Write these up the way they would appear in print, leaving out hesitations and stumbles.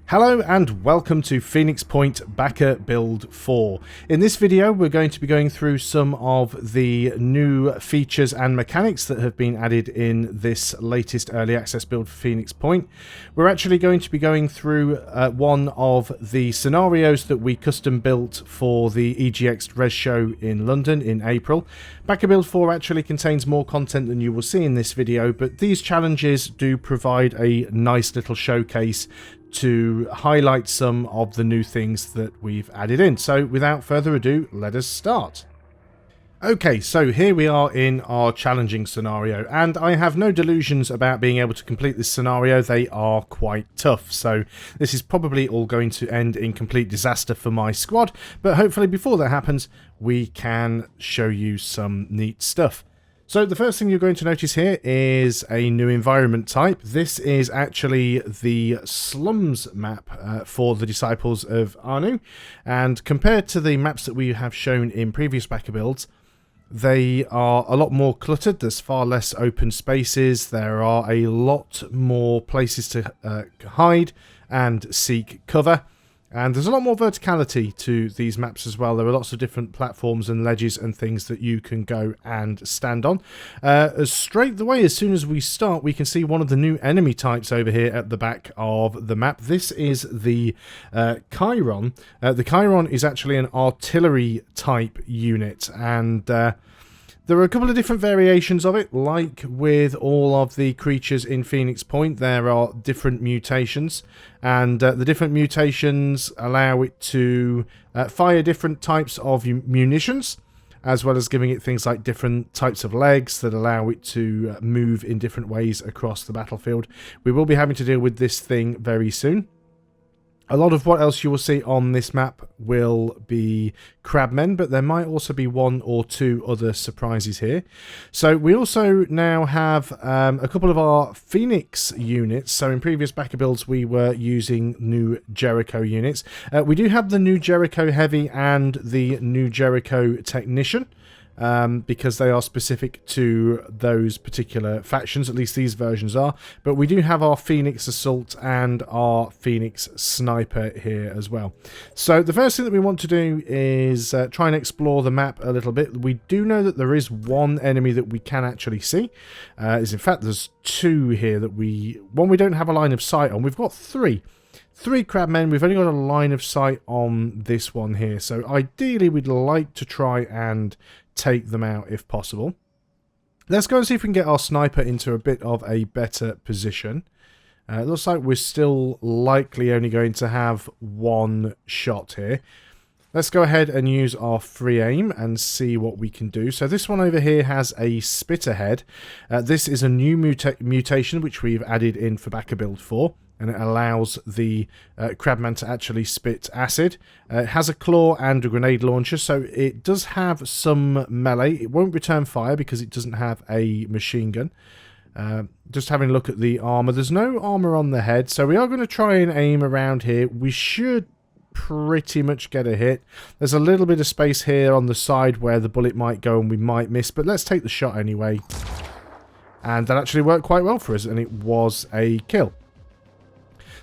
Hello and welcome to Phoenix Point Backer Build 4. In this video we're going to be going through some of the new features and mechanics that have been added in this latest early access build for Phoenix Point. We're actually going to be going through one of the scenarios that we custom built for the EGX Rezzed show in London in April. Backer Build 4 actually contains more content than you will see in this video, but these challenges do provide a nice little showcase to highlight some of the new things that we've added in. So without further ado, let us start. Okay, so here we are in our challenging scenario, and I have no delusions about being able to complete this scenario. They are quite tough, so this is probably all going to end in complete disaster for my squad, but hopefully before that happens we can show you some neat stuff. So the first thing you're going to notice here is a new environment type. This is actually the slums map for the Disciples of Anu, and compared to the maps that we have shown in previous backer builds, they are a lot more cluttered. There's far less open spaces, there are a lot more places to hide and seek cover. And there's a lot more verticality to these maps as well. There are lots of different platforms and ledges and things that you can go and stand on. Straight away, as soon as we start, we can see one of the new enemy types over here at the back of the map. This is the Chiron. The Chiron is actually an artillery type unit, and there are a couple of different variations of it. Like with all of the creatures in Phoenix Point, there are different mutations, and the different mutations allow it to fire different types of munitions, as well as giving it things like different types of legs that allow it to move in different ways across the battlefield. We will be having to deal with this thing very soon. A lot of what else you will see on this map will be crabmen, but there might also be one or two other surprises here. So we also now have a couple of our Phoenix units. So in previous backer builds we were using new Jericho units. We do have the new Jericho Heavy and the new Jericho Technician. Because they are specific to those particular factions, at least these versions are. But we do have our Phoenix Assault and our Phoenix Sniper here as well. So the first thing that we want to do is try and explore the map a little bit. We do know that there is one enemy that we can actually see. In fact, there's two here that one we don't have a line of sight on. We've got three crabmen. We've only got a line of sight on this one here. So ideally we'd like to try and take them out if possible. Let's go and see if we can get our sniper into a bit of a better position. It looks like we're still likely only going to have one shot here. Let's go ahead and use our free aim and see what we can do. So this one over here has a spitter head. This is a new mutation which we've added in for Backer Build 4. And it allows the crabman to actually spit acid. It has a claw and a grenade launcher, so it does have some melee. It won't return fire because it doesn't have a machine gun. Just having a look at the armor. There's no armor on the head, so we are going to try and aim around here. We should pretty much get a hit. There's a little bit of space here on the side where the bullet might go and we might miss, but let's take the shot anyway. And that actually worked quite well for us, and it was a kill.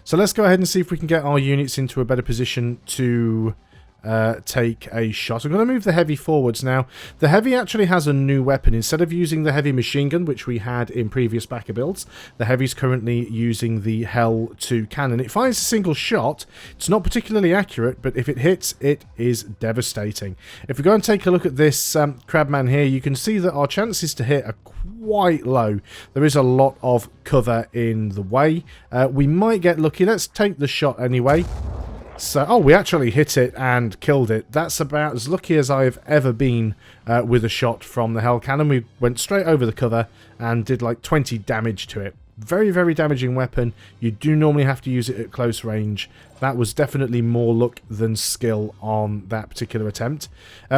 So let's go ahead and see if we can get our units into a better position to take a shot. I'm going to move the heavy forwards now. The heavy actually has a new weapon. Instead of using the heavy machine gun, which we had in previous backer builds, the heavy's currently using the Hell 2 cannon. It fires a single shot. It's not particularly accurate, but if it hits, it is devastating. If we go and take a look at this crabman here, you can see that our chances to hit are quite low. There is a lot of cover in the way. We might get lucky. Let's take the shot anyway. So, oh, we actually hit it and killed it. That's about as lucky as I've ever been with a shot from the Hell Cannon. We went straight over the cover and did like 20 damage to it. Very, very damaging weapon. You do normally have to use it at close range. That was definitely more luck than skill on that particular attempt.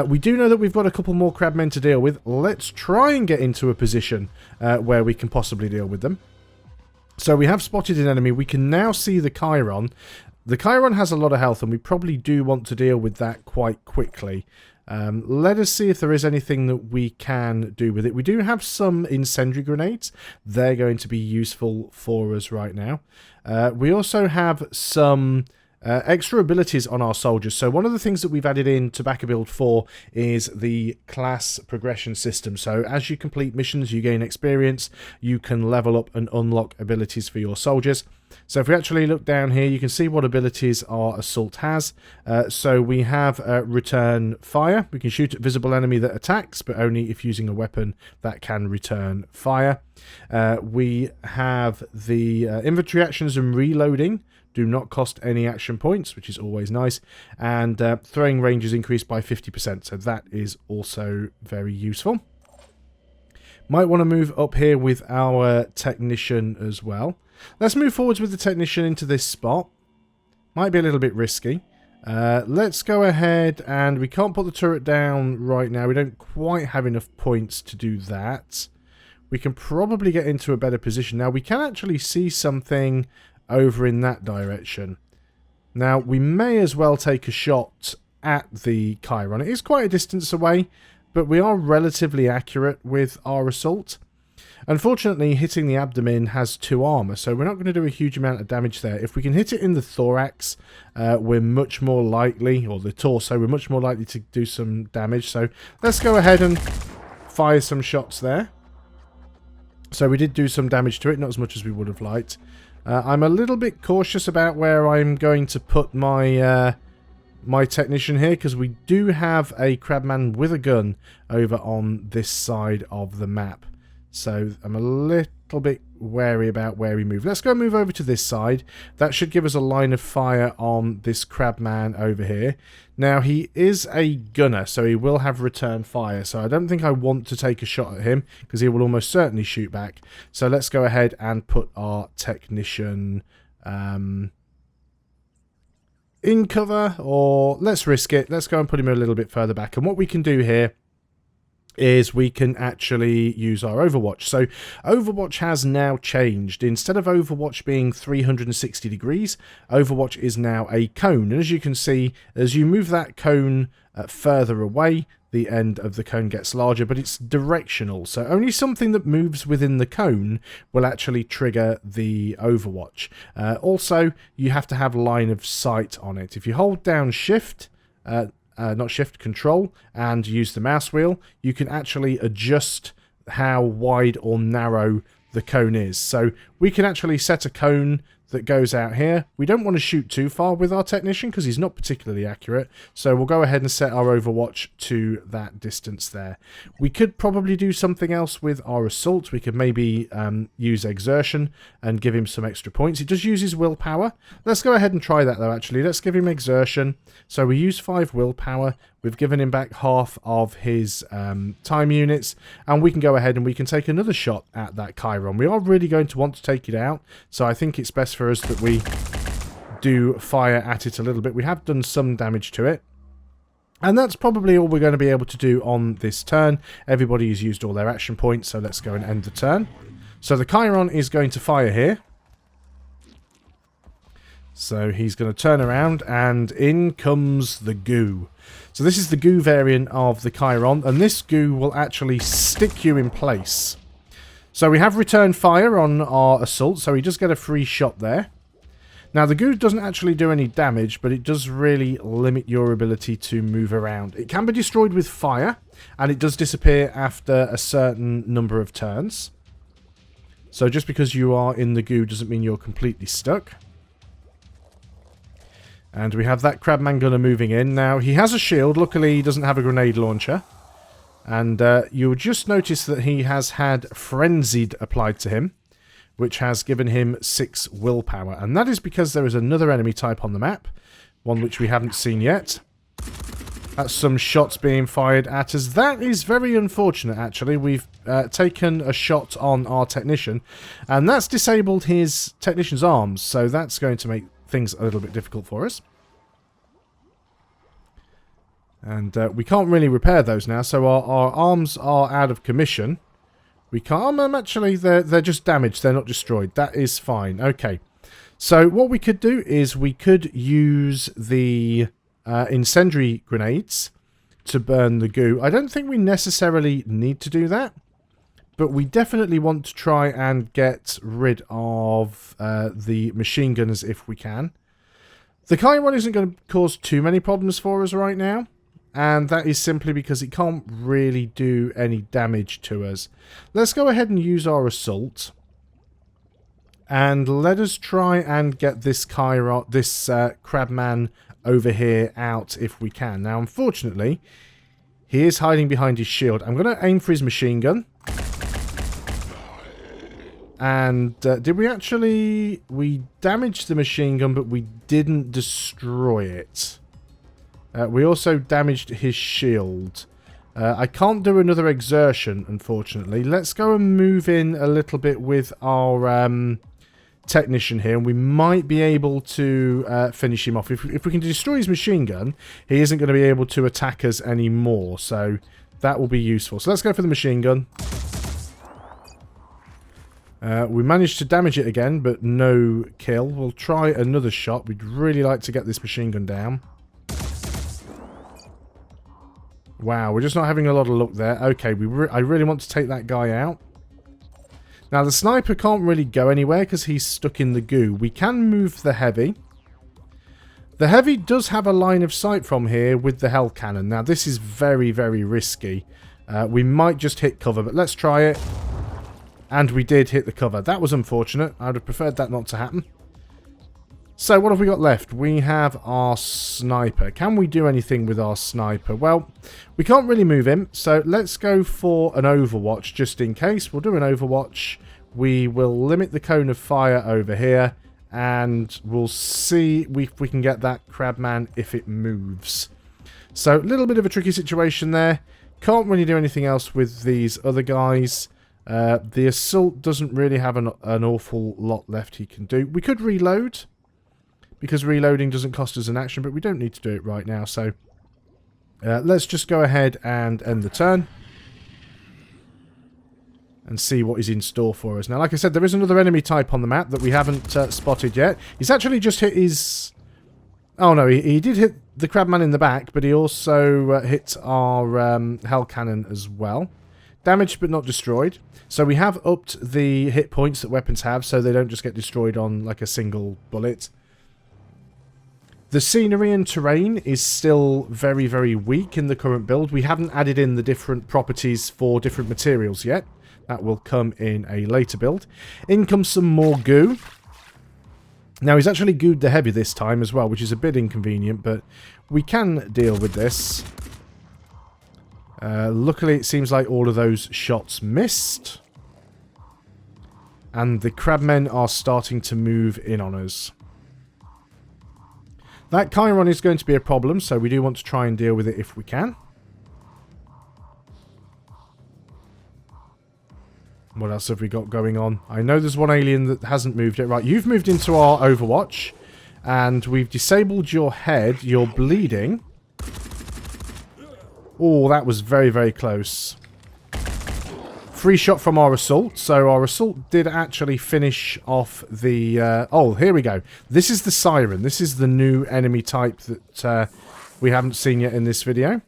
We do know that we've got a couple more crabmen to deal with. Let's try and get into a position where we can possibly deal with them. So we have spotted an enemy. We can now see the Chiron. The Chiron has a lot of health, and we probably do want to deal with that quite quickly. Let us see if there is anything that we can do with it. We do have some incendiary grenades. They're going to be useful for us right now. We also have some extra abilities on our soldiers. So one of the things that we've added in to Backer Build 4 is the class progression system. So as you complete missions, you gain experience, you can level up and unlock abilities for your soldiers. So if we actually look down here, you can see what abilities our assault has. So we have return fire. We can shoot at visible enemy that attacks, but only if using a weapon that can return fire. We have the inventory actions and reloading. Do not cost any action points, which is always nice. And throwing range is increased by 50%, so that is also very useful. Might want to move up here with our technician as well. Let's move forwards with the technician into this spot. Might be a little bit risky. Let's go ahead, and we can't put the turret down right now. We don't quite have enough points to do that. We can probably get into a better position. Now, we can actually see something over in that direction. Now, we may as well take a shot at the Chiron. It is quite a distance away, but we are relatively accurate with our assault. Unfortunately, hitting the abdomen has 2 armor, so we're not going to do a huge amount of damage there. If we can hit it in the thorax, we're much more likely, or the torso, we're much more likely to do some damage. So let's go ahead and fire some shots there. So we did do some damage to it, not as much as we would have liked. I'm a little bit cautious about where I'm going to put my my technician here, because we do have a crabman with a gun over on this side of the map. So I'm a little bit wary about where we move. Let's go move over to this side. That should give us a line of fire on this crabman over here. Now, he is a gunner, so he will have return fire. So I don't think I want to take a shot at him, because he will almost certainly shoot back. So let's go ahead and put our technician in cover, or let's risk it. Let's go and put him a little bit further back. And what we can do here is we can actually use our Overwatch. So Overwatch has now changed. Instead of Overwatch being 360 degrees, Overwatch is now a cone. And as you can see, as you move that cone further away, the end of the cone gets larger, but it's directional. So only something that moves within the cone will actually trigger the Overwatch. Also, you have to have line of sight on it. If you hold down Shift, not Shift, Control, and use the mouse wheel, you can actually adjust how wide or narrow the cone is. So we can actually set a cone that goes out here. We don't want to shoot too far with our technician because he's not particularly accurate. So we'll go ahead and set our Overwatch to that distance there. We could probably do something else with our assault. We could maybe use exertion and give him some extra points. It does use his willpower. Let's go ahead and try that though, actually. Let's give him exertion. So we use 5 willpower. We've given him back half of his time units, and we can go ahead and we can take another shot at that Chiron. We are really going to want to take it out, so I think it's best for us that we do fire at it a little bit. We have done some damage to it, and that's probably all we're going to be able to do on this turn. Everybody has used all their action points, so let's go and end the turn. So the Chiron is going to fire here. So he's going to turn around, and in comes the goo. So this is the goo variant of the Chiron, and this goo will actually stick you in place. So we have return fire on our assault, so he does get a free shot there. Now the goo doesn't actually do any damage, but it does really limit your ability to move around. It can be destroyed with fire, and it does disappear after a certain number of turns. So just because you are in the goo doesn't mean you're completely stuck. And we have that Crabman Gunner moving in. Now, he has a shield. Luckily, he doesn't have a grenade launcher. And you'll just notice that he has had Frenzied applied to him, which has given him 6 willpower. And that is because there is another enemy type on the map, one which we haven't seen yet. That's some shots being fired at us. That is very unfortunate, actually. We've taken a shot on our technician, and that's disabled his technician's arms, so that's going to make things a little bit difficult for us. And we can't really repair those now, so our arms are out of commission. We can't, actually, they're just damaged, they're not destroyed. That is fine. Okay, so what we could do is we could use the incendiary grenades to burn the goo. I don't think we necessarily need to do that, but we definitely want to try and get rid of the machine gunners if we can. The Chiron isn't going to cause too many problems for us right now, and that is simply because it can't really do any damage to us. Let's go ahead and use our assault, and let us try and get this Crabman over here out if we can. Now, unfortunately, he is hiding behind his shield. I'm going to aim for his machine gun. And did we actually... We damaged the machine gun, but we didn't destroy it. We also damaged his shield. I can't do another exertion, unfortunately. Let's go and move in a little bit with our technician here, and we might be able to finish him off. If we can destroy his machine gun, he isn't going to be able to attack us anymore, so that will be useful. So let's go for the machine gun. We managed to damage it again, but no kill. We'll try another shot. We'd really like to get this machine gun down. Wow, we're just not having a lot of luck there. Okay, I really want to take that guy out. Now, the sniper can't really go anywhere because he's stuck in the goo. We can move the heavy. The heavy does have a line of sight from here with the hell cannon. Now, this is very, very risky. We might just hit cover, but let's try it. And we did hit the cover. That was unfortunate. I would have preferred that not to happen. So, what have we got left? We have our sniper. Can we do anything with our sniper? Well, we can't really move him, so let's go for an overwatch just in case. We'll do an overwatch. We will limit the cone of fire over here, and we'll see if we can get that Crabman if it moves. So, a little bit of a tricky situation there. Can't really do anything else with these other guys. The assault doesn't really have an awful lot left he can do. We could reload, because reloading doesn't cost us an action, but we don't need to do it right now, so let's just go ahead and end the turn and see what is in store for us. Now, like I said, there is another enemy type on the map that we haven't spotted yet. He's actually just hit his... Oh no, he did hit the Crabman in the back, but he also hit our hell cannon as well. Damaged but not destroyed. So we have upped the hit points that weapons have, so they don't just get destroyed on like a single bullet. The scenery and terrain is still very, very weak in the current build. We haven't added in the different properties for different materials yet. That will come in a later build. In comes some more goo. Now, he's actually gooed the heavy this time as well, which is a bit inconvenient, but we can deal with this. Luckily, it seems like all of those shots missed. And the crabmen are starting to move in on us. That Chiron is going to be a problem, so we do want to try and deal with it if we can. What else have we got going on? I know there's one alien that hasn't moved yet. Right, you've moved into our Overwatch. And we've disabled your head. You're bleeding. Oh, that was very, very close. Free shot from our assault. So our assault did actually finish off the... oh, here we go. This is the Siren. This is the new enemy type that we haven't seen yet in this video.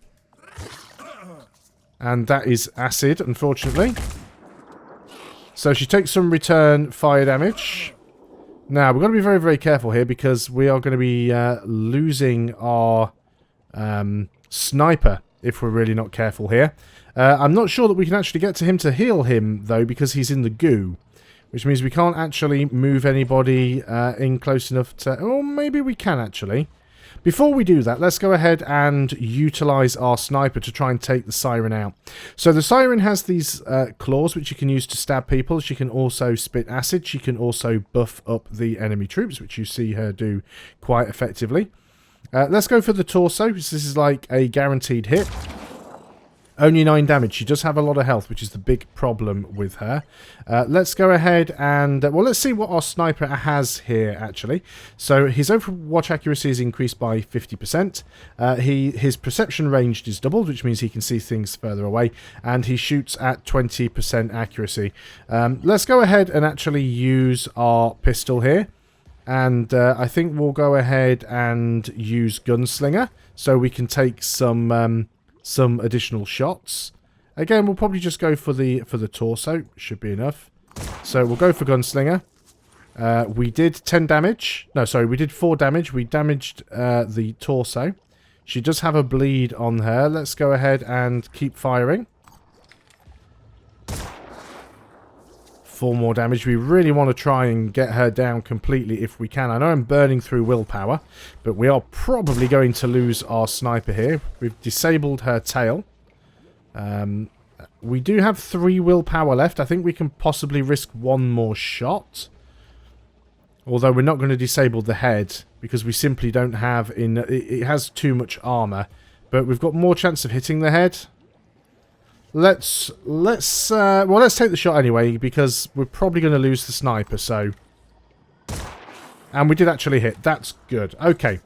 And that is acid, unfortunately. So she takes some return fire damage. Now, we've got to be very, very careful here because we are going to be losing our sniper if we're really not careful here. I'm not sure that we can actually get to him to heal him, though, because he's in the goo. Which means we can't actually move anybody in close enough to... Oh, maybe we can, actually. Before we do that, let's go ahead and utilize our sniper to try and take the Siren out. So the Siren has these claws which you can use to stab people. She can also spit acid. She can also buff up the enemy troops, which you see her do quite effectively. Let's go for the torso. This is like a guaranteed hit. Only 9 damage. She does have a lot of health, which is the big problem with her. Let's go ahead and... well, let's see what our sniper has here, actually. So, his overwatch accuracy is increased by 50%. His perception range is doubled, which means he can see things further away. And he shoots at 20% accuracy. Let's go ahead and actually use our pistol here. And I think we'll go ahead and use Gunslinger. So we can take some some additional shots. Again, we'll probably just go for the torso. Should be enough. So we'll go for Gunslinger. We did 10 damage. No, sorry, we did 4 damage. We damaged the torso. She does have a bleed on her. Let's go ahead and keep firing. 4 more damage. We really want to try and get her down completely if we can. I know I'm burning through willpower, but we are probably going to lose our sniper here. We've disabled her tail. We do have 3 willpower left. I think we can possibly risk 1 more shot. Although we're not going to disable the head because we simply don't have it has too much armor, but we've got more chance of hitting the head. Let's take the shot anyway because we're probably going to lose the sniper. So, and we did actually hit. That's good. Okay,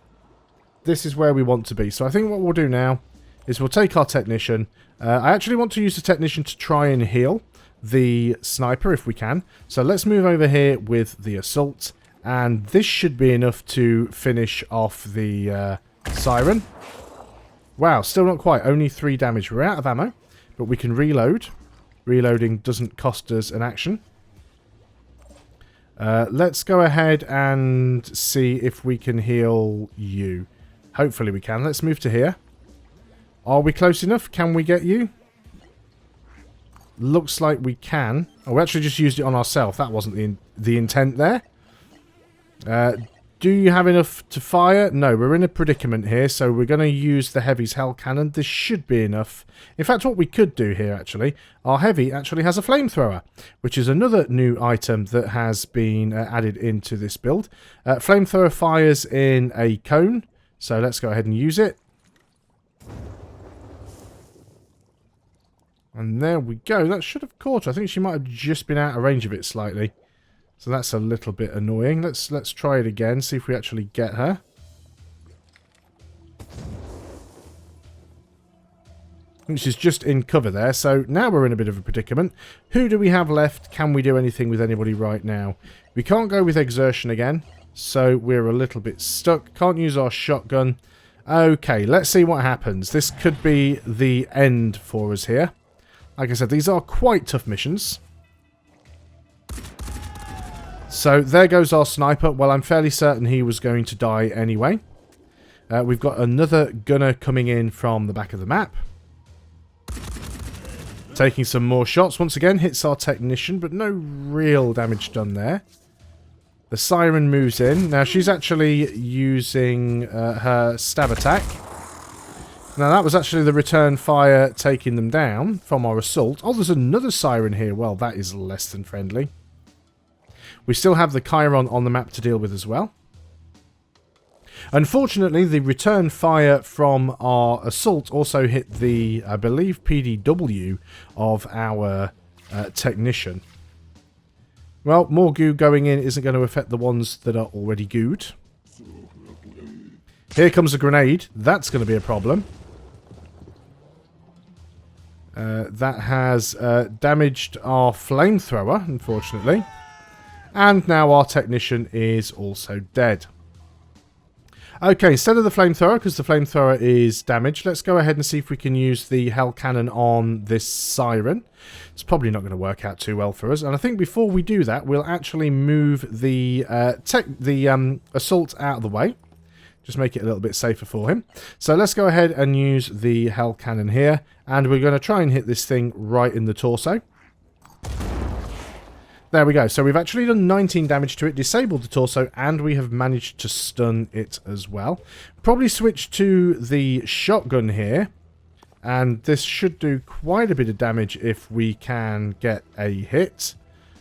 this is where we want to be. So I think what we'll do now is we'll take our technician. I actually want to use the technician to try and heal the sniper if we can. So let's move over here with the assault. And this should be enough to finish off the Siren. Wow, still not quite. Only 3 damage. We're out of ammo, but we can reload. Reloading doesn't cost us an action. Let's go ahead and see if we can heal you. Hopefully we can. Let's move to here. Are we close enough? Can we get you? Looks like we can. Oh, we actually just used it on ourselves. That wasn't the intent there. Do you have enough to fire? No, we're in a predicament here, so we're going to use the heavy's hell cannon. This should be enough. In fact, what we could do here, actually, our heavy actually has a flamethrower, which is another new item that has been added into this build. Flamethrower fires in a cone, so let's go ahead and use it. And there we go. That should have caught her. I think she might have just been out of range of it slightly. So that's a little bit annoying. Let's try it again, see if we actually get her. I think she's just in cover there. So now we're in a bit of a predicament. Who do we have left? Can we do anything with anybody right now? We can't go with exertion again. So we're a little bit stuck. Can't use our shotgun. Okay, let's see what happens. This could be the end for us here. Like I said, these are quite tough missions. So there goes our sniper. Well, I'm fairly certain he was going to die anyway. We've got another gunner coming in from the back of the map. Taking some more shots. Once again, hits our technician, but no real damage done there. The Siren moves in. Now, she's actually using her stab attack. Now, that was actually the return fire taking them down from our assault. Oh, there's another Siren here. Well, that is less than friendly. We still have the Chiron on the map to deal with as well. Unfortunately, the return fire from our assault also hit the, I believe, PDW of our technician. Well, more goo going in isn't going to affect the ones that are already gooed. Here comes a grenade. That's going to be a problem. That has damaged our flamethrower, unfortunately. And now our technician is also dead. Okay, instead of the flamethrower, because the flamethrower is damaged, let's go ahead and see if we can use the hell cannon on this Siren. It's probably not going to work out too well for us. And I think before we do that, we'll actually move the assault out of the way. Just make it a little bit safer for him. So let's go ahead and use the hell cannon here. And we're going to try and hit this thing right in the torso. There we go. So we've actually done 19 damage to it, disabled the torso, and we have managed to stun it as well. Probably switch to the shotgun here. And this should do quite a bit of damage if we can get a hit.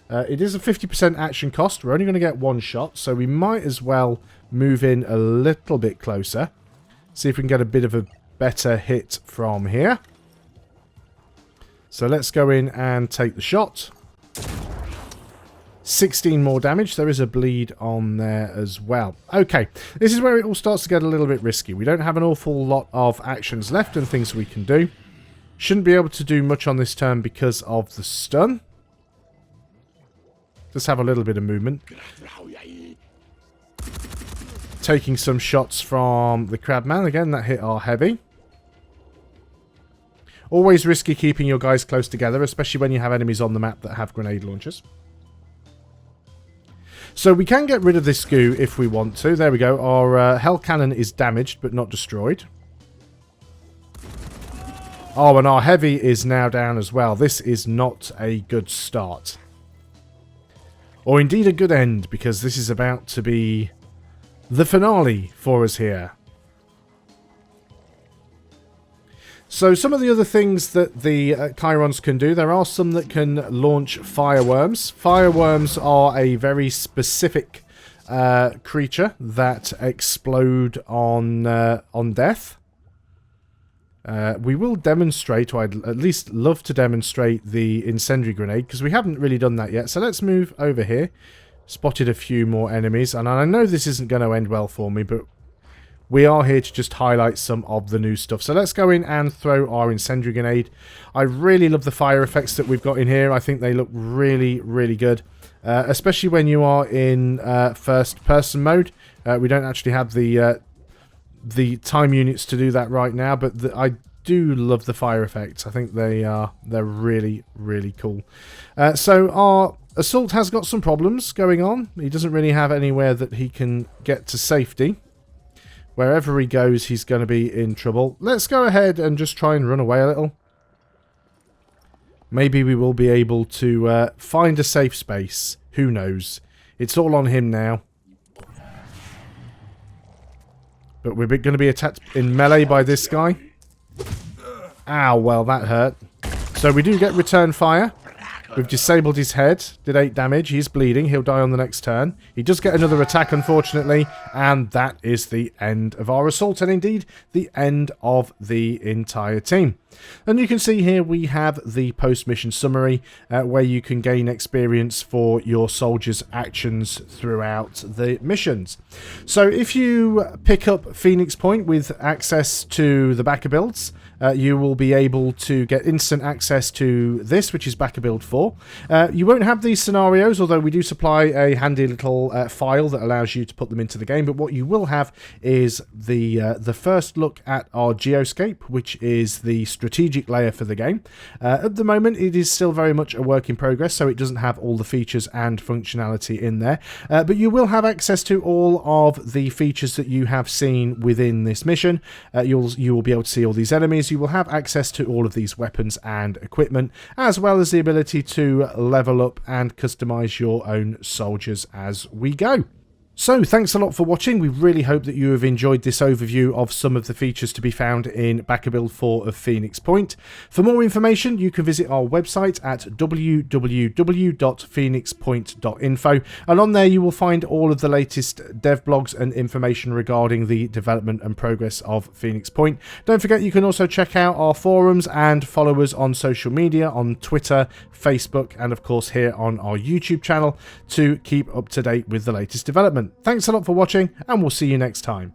It is a 50% action cost. We're only going to get 1 shot, so we might as well move in a little bit closer. See if we can get a bit of a better hit from here. So let's go in and take the shot. 16 more damage. There is a bleed on there as well. Okay, this is where it all starts to get a little bit risky. We don't have an awful lot of actions left and things we can do. Shouldn't be able to do much on this turn because of the stun. Just have a little bit of movement. Taking some shots from the Crabman. Again, that hit our heavy. Always risky keeping your guys close together, especially when you have enemies on the map that have grenade launchers. So we can get rid of this goo if we want to. There we go. Our hell cannon is damaged but not destroyed. Oh, and our heavy is now down as well. This is not a good start. Or indeed a good end, because this is about to be the finale for us here. So some of the other things that the Chirons can do, there are some that can launch fireworms. Fireworms are a very specific creature that explode on death. We will demonstrate, or I'd at least love to demonstrate, the incendiary grenade, because we haven't really done that yet. So let's move over here. Spotted a few more enemies, and I know this isn't going to end well for me, but we are here to just highlight some of the new stuff. So let's go in and throw our incendiary grenade. I really love the fire effects that we've got in here. I think they look really, really good, especially when you are in first-person mode. We don't actually have the time units to do that right now, but I do love the fire effects. I think they're really, really cool. So our assault has got some problems going on. He doesn't really have anywhere that he can get to safety. Wherever he goes, he's going to be in trouble. Let's go ahead and just try and run away a little. Maybe we will be able to find a safe space. Who knows? It's all on him now. But we're going to be attacked in melee by this guy. Ow, well, that hurt. So we do get return fire. We've disabled his head. Did 8 damage. He's bleeding. He'll die on the next turn. He does get another attack, unfortunately. And that is the end of our assault. And indeed, the end of the entire team. And you can see here we have the post-mission summary, where you can gain experience for your soldiers' actions throughout the missions. So if you pick up Phoenix Point with access to the backer builds, you will be able to get instant access to this, which is backer build 4. You won't have these scenarios, although we do supply a handy little file that allows you to put them into the game. But what you will have is the first look at our geoscape, which is the strategic layer for the game. At the moment, it is still very much a work in progress, so it doesn't have all the features and functionality in there. But you will have access to all of the features that you have seen within this mission. You will be able to see all these enemies. You will have access to all of these weapons and equipment, as well as the ability to level up and customize your own soldiers as we go. So, thanks a lot for watching. We really hope that you have enjoyed this overview of some of the features to be found in Backer Build 4 of Phoenix Point. For more information, you can visit our website at www.phoenixpoint.info, and on there you will find all of the latest dev blogs and information regarding the development and progress of Phoenix Point. Don't forget, you can also check out our forums and follow us on social media, on Twitter, Facebook, and of course here on our YouTube channel to keep up to date with the latest development. Thanks a lot for watching, and we'll see you next time.